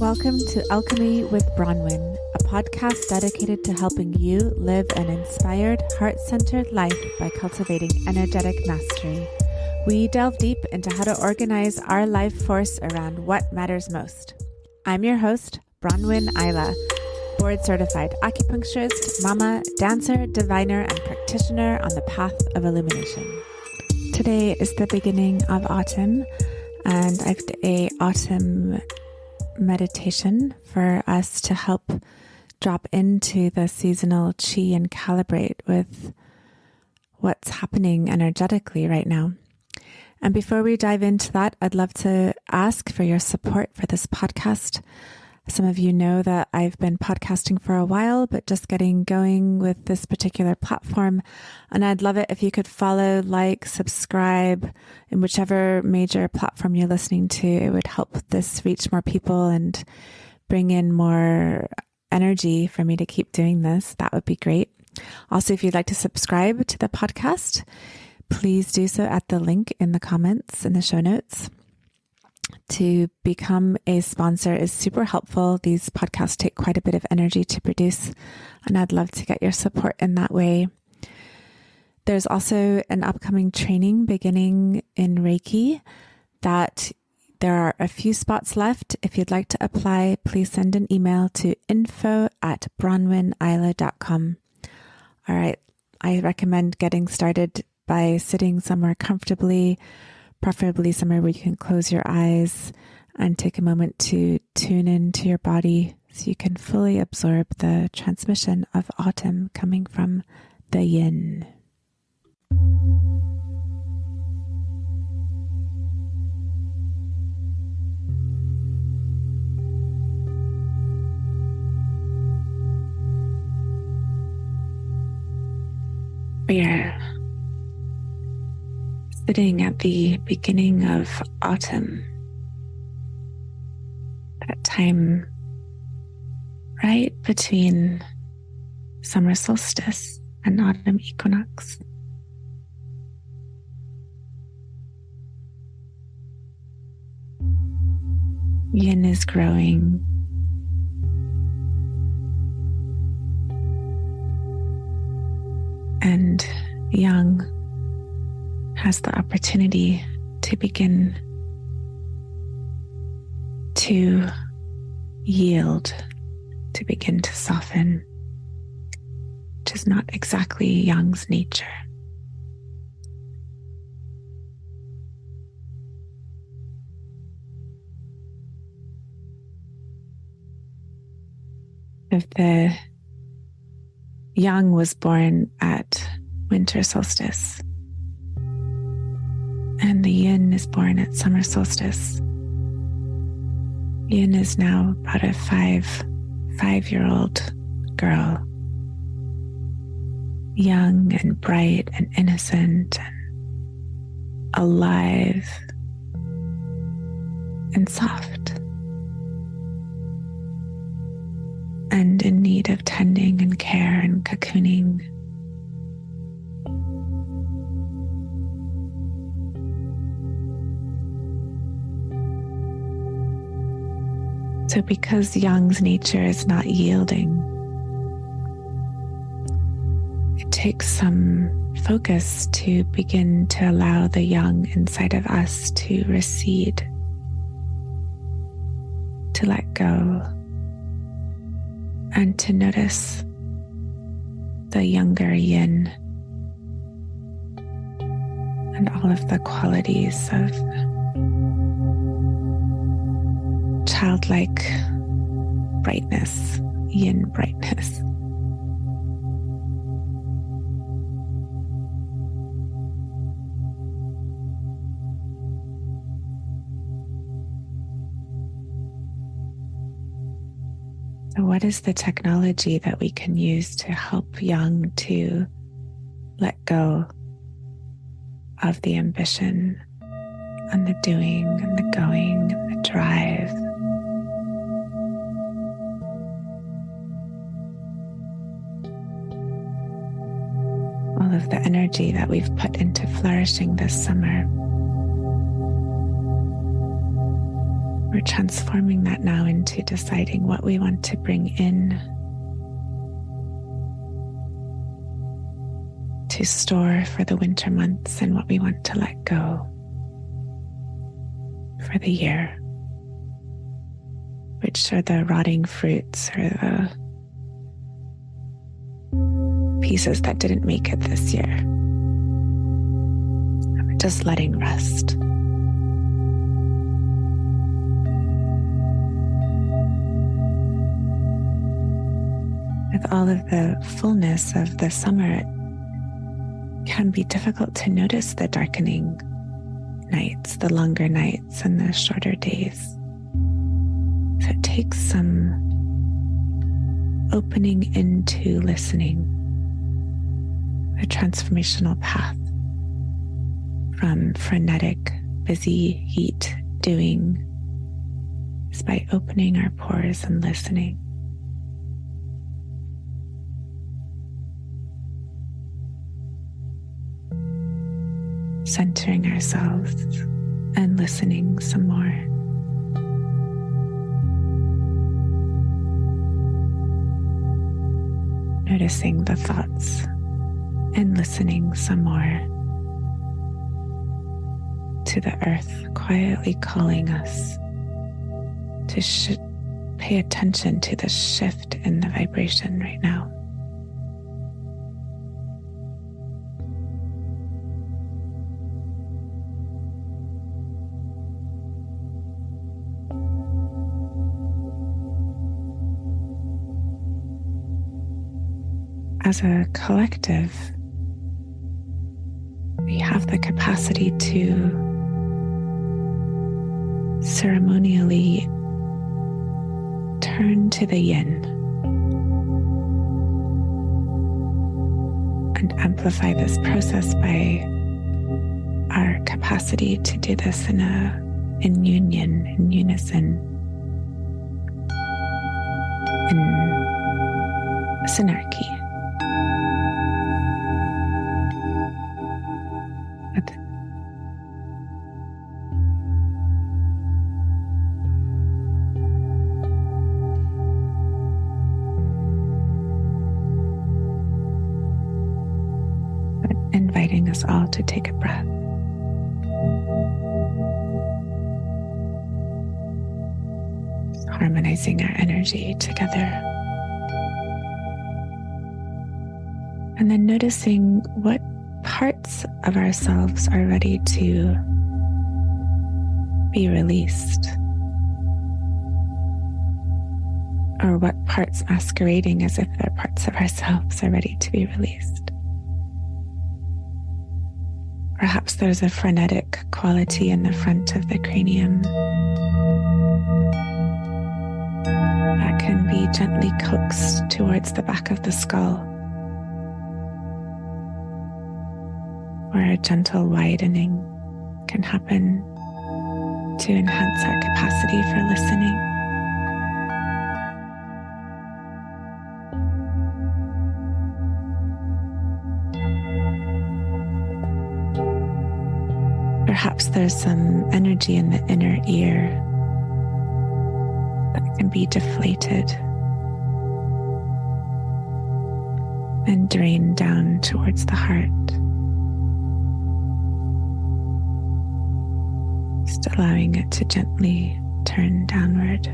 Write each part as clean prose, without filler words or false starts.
Welcome to Alchemy with Bronwyn, a podcast dedicated to helping you live an inspired, heart-centered life by cultivating energetic mastery. We delve deep into how to organize our life force around what matters most. I'm your host, Bronwyn Ayla, board-certified acupuncturist, mama, dancer, diviner, and practitioner on the path of illumination. Today is the beginning of autumn, and I've done an autumn meditation for us to help drop into the seasonal chi and calibrate with what's happening energetically right now. And before we dive into that, I'd love to ask for your support for this podcast. Some of you know that I've been podcasting for a while, but just getting going with this particular platform. And I'd love it if you could follow, like, subscribe in whichever major platform you're listening to. It would help this reach more people and bring in more energy for me to keep doing this. That would be great. Also, if you'd like to subscribe to the podcast, please do so at the link in the comments in the show notes. To become a sponsor is super helpful. These podcasts take quite a bit of energy to produce, and I'd love to get your support in that way. There's also an upcoming training beginning in Reiki that there are a few spots left. If you'd like to apply, please send an email to info@bronwynayla.com. All right. I recommend getting started by sitting somewhere comfortably, preferably somewhere where you can close your eyes and take a moment to tune into your body so you can fully absorb the transmission of autumn coming from the yin. We are sitting at the beginning of autumn, that time right between summer solstice and autumn equinox. Yin is growing. And yang has the opportunity to begin to yield, to begin to soften, which is not exactly Yang's nature. If the Yang was born at winter solstice, and the yin is born at summer solstice. Yin is now about a five-year-old girl, young and bright and innocent and alive and soft and in need of tending and care and cocooning. So because Yang's nature is not yielding, it takes some focus to begin to allow the Yang inside of us to recede, to let go, and to notice the younger Yin and all of the qualities of childlike brightness, yin brightness. So what is the technology that we can use to help Yang to let go of the ambition and the doing and the going and the drive? All of the energy that we've put into flourishing this summer. We're transforming that now into deciding what we want to bring in, to store for the winter months, and what we want to let go for the year, which are the rotting fruits or the pieces that didn't make it this year. We're just letting rest. With all of the fullness of the summer, it can be difficult to notice the darkening nights, the longer nights and the shorter days. So it takes some opening into listening, a transformational path from frenetic, busy, heat, doing, is by opening our pores and listening. Centering ourselves and listening some more. Noticing the thoughts and listening some more to the earth quietly calling us to pay attention to the shift in the vibration right now. As a collective, we have the capacity to ceremonially turn to the yin and amplify this process by our capacity to do this in union, in unison, in synarchy. Inviting us all to take a breath. Just harmonizing our energy together. And then noticing what parts of ourselves are ready to be released, or what parts masquerading as if they're parts of ourselves are ready to be released. Perhaps there's a frenetic quality in the front of the cranium that can be gently coaxed towards the back of the skull, where a gentle widening can happen to enhance our capacity for listening. Perhaps there's some energy in the inner ear that can be deflated and drained down towards the heart. Just allowing it to gently turn downward.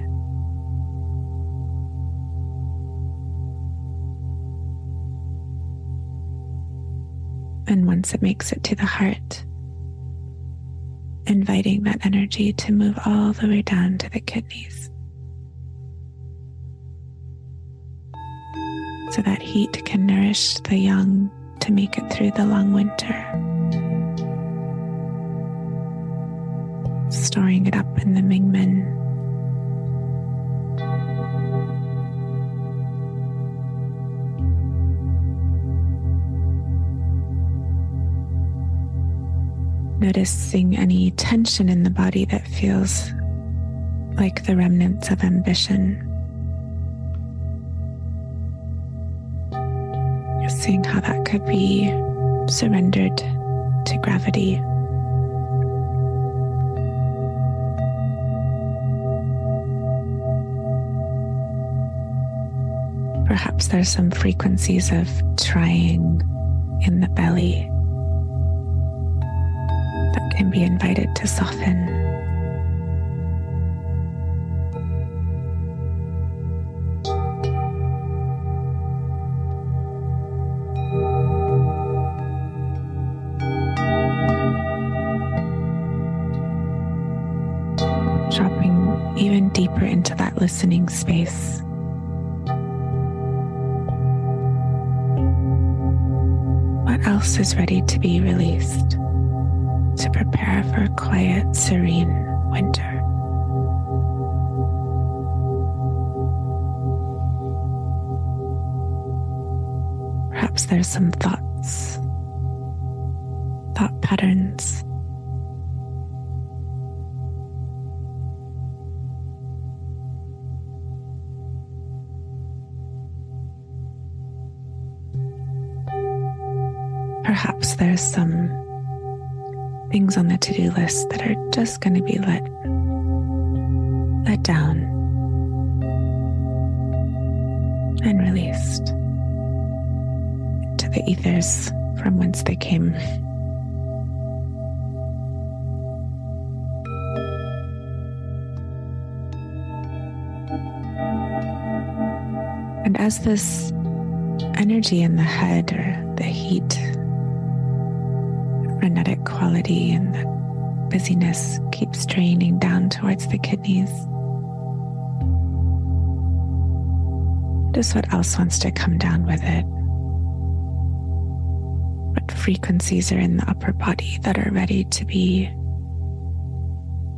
And once it makes it to the heart, inviting that energy to move all the way down to the kidneys, so that heat can nourish the young to make it through the long winter, storing it up in the Mingmen. Noticing any tension in the body that feels like the remnants of ambition. Just seeing how that could be surrendered to gravity. Perhaps there's some frequencies of trying in the belly that can be invited to soften. Dropping even deeper into that listening space. What else is ready to be released to prepare for a quiet, serene winter? Perhaps there's some thoughts, thought patterns. Perhaps there's some things on the to-do list that are just going to be let down and released into the ethers from whence they came. And as this energy in the head, or the heat, frenetic quality and the busyness keeps draining down towards the kidneys, just what else wants to come down with it? What frequencies are in the upper body that are ready to be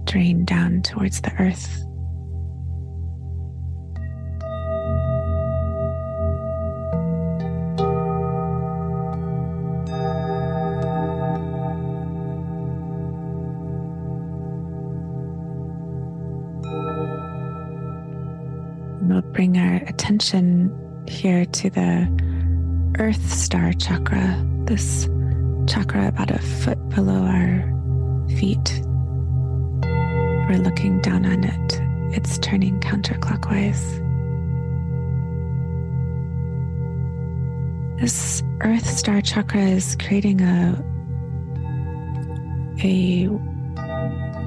drained down towards the earth? We'll bring our attention here to the Earth Star chakra, this chakra about a foot below our feet. We're looking down on it. It's turning counterclockwise. This Earth Star chakra is creating a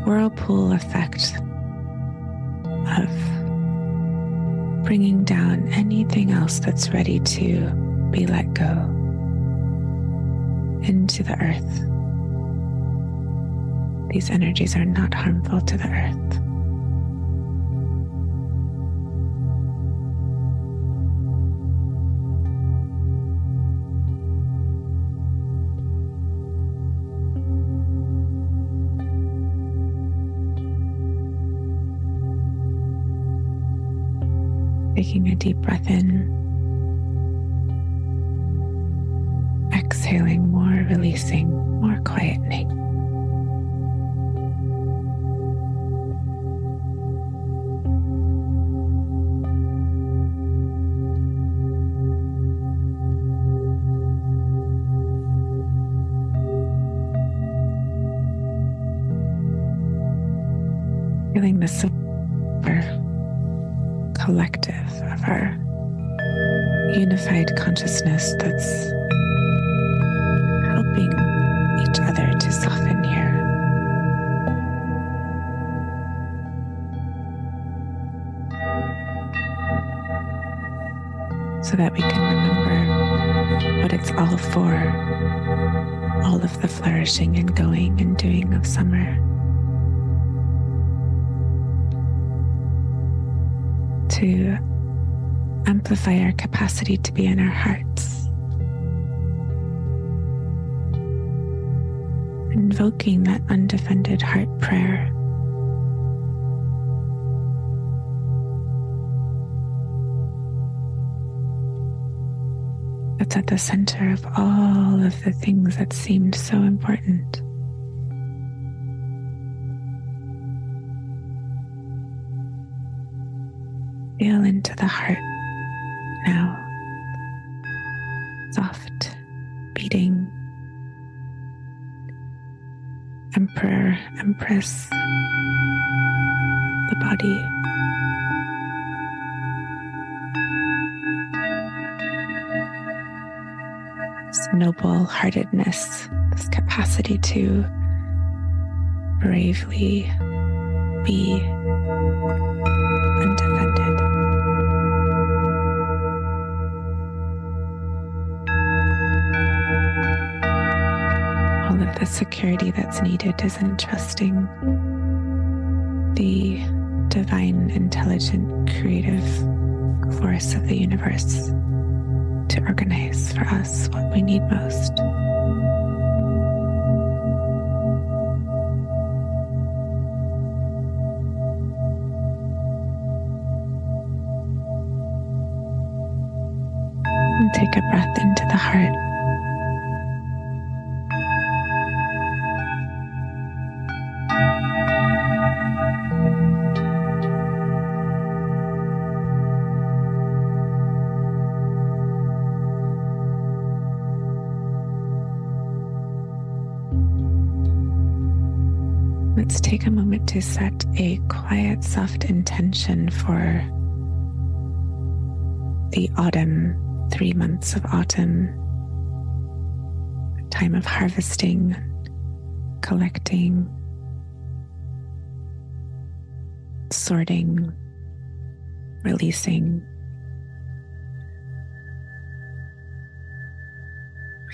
whirlpool effect of bringing down anything else that's ready to be let go into the earth. These energies are not harmful to the earth. Taking a deep breath in, exhaling more, releasing, more quietening. Feeling the silver collective of our unified consciousness that's helping each other to soften here. So that we can remember what it's all for, all of the flourishing and going and doing of summer. To amplify our capacity to be in our hearts, invoking that undefended heart prayer. That's at the center of all of the things that seemed so important. Feel into the heart now. Soft, beating. Emperor, Empress. The body. this noble-heartedness, this capacity to bravely be undefended. All of the security that's needed is in trusting the divine, intelligent, creative force of the universe to organize for us what we need most. And take a breath into the heart. Let's take a moment to set a quiet, soft intention for the autumn, 3 months of autumn, a time of harvesting, collecting, sorting, releasing.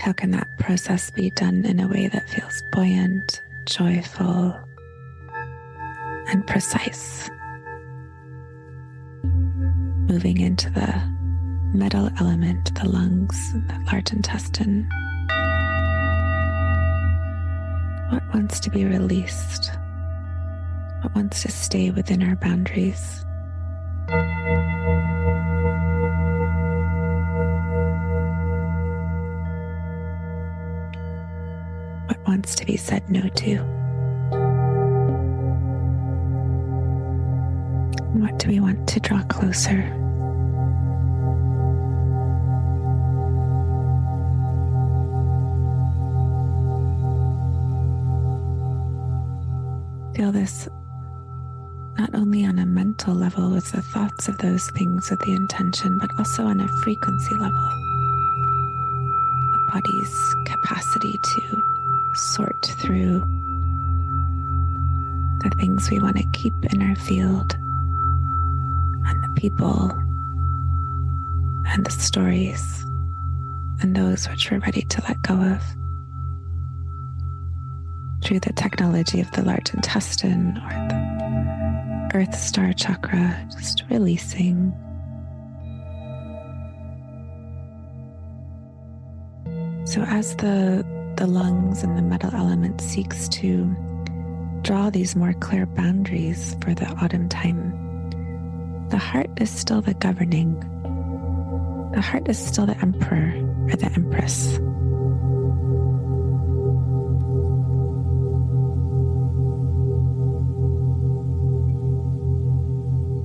How can that process be done in a way that feels buoyant, joyful, and precise? Moving into the metal element, the lungs, the large intestine. What wants to be released? What wants to stay within our boundaries? What wants to be said no to? What do we want to draw closer? Feel this not only on a mental level with the thoughts of those things with the intention, but also on a frequency level. The body's capacity to sort through the things we want to keep in our field, and the people and the stories and those which we're ready to let go of. Through the technology of the large intestine or the earth star chakra, just releasing. So as the lungs and the metal element seeks to draw these more clear boundaries for the autumn time, the heart is still the governing. The heart is still the emperor or the empress.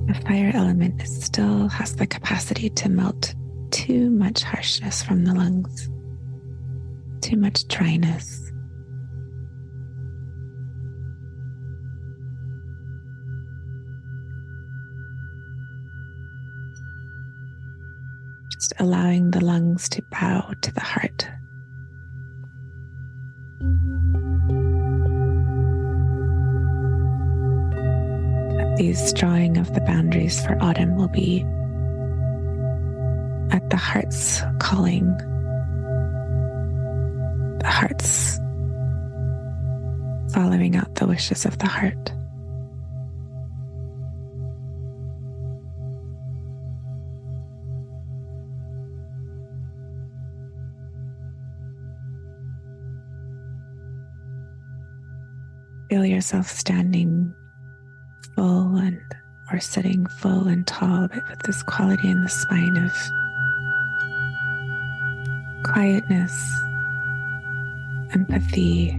The fire element still has the capacity to melt too much harshness from the lungs, too much dryness. Just allowing the lungs to bow to the heart. These drawing of the boundaries for autumn will be at the heart's calling, the heart's following out the wishes of the heart. Feel yourself standing full and or sitting full and tall, but with this quality in the spine of quietness, empathy,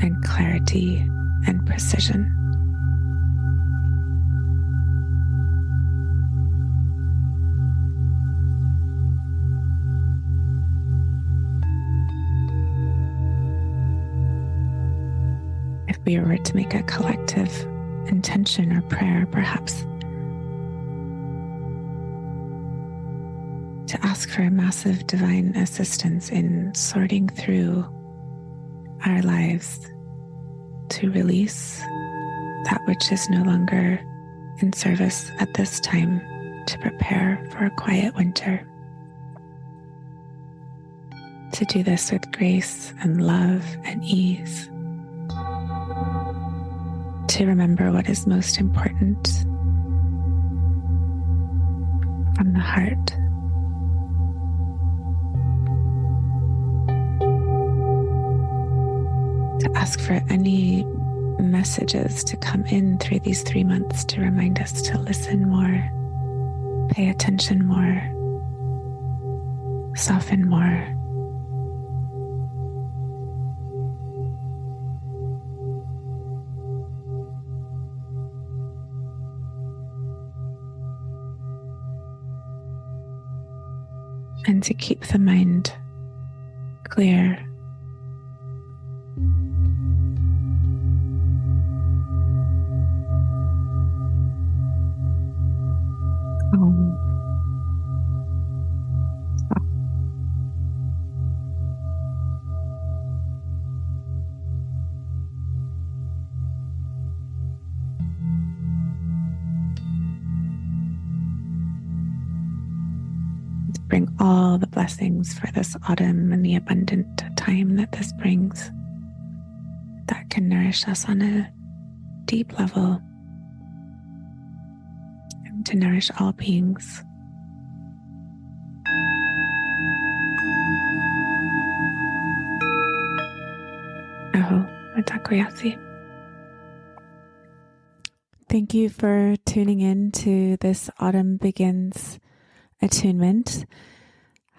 and clarity and precision. If we were to make a collective intention or prayer, perhaps to ask for massive divine assistance in sorting through our lives, to release that which is no longer in service at this time, to prepare for a quiet winter. To do this with grace and love and ease. To remember what is most important from the heart. To ask for any messages to come in through these 3 months to remind us to listen more, pay attention more, soften more. And to keep the mind clear. Calm. Bring all the blessings for this autumn and the abundant time that this brings, that can nourish us on a deep level and to nourish all beings. Aho, Matakoyasi. Thank you for tuning in to this Autumn Begins attunement.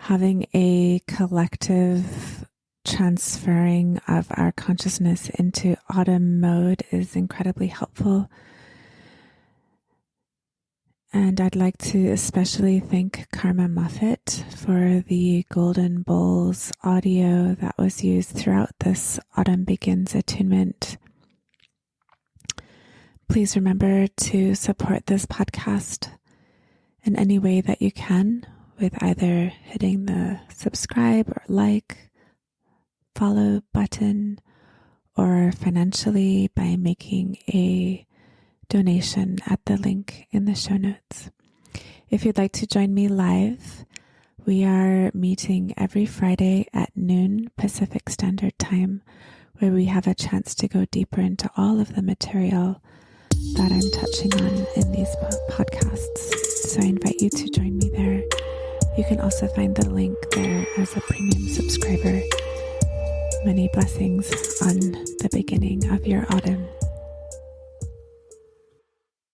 Having a collective transferring of our consciousness into autumn mode is incredibly helpful. And I'd like to especially thank Karma Muffet for the Golden Bowls audio that was used throughout this Autumn Begins attunement. Please remember to support this podcast in any way that you can, with either hitting the subscribe or like, follow button, or financially by making a donation at the link in the show notes. If you'd like to join me live, we are meeting every Friday at noon Pacific Standard Time, where we have a chance to go deeper into all of the material that I'm touching on in these podcasts. So I invite you to join me there. You can also find the link there as a premium subscriber. Many blessings on the beginning of your autumn.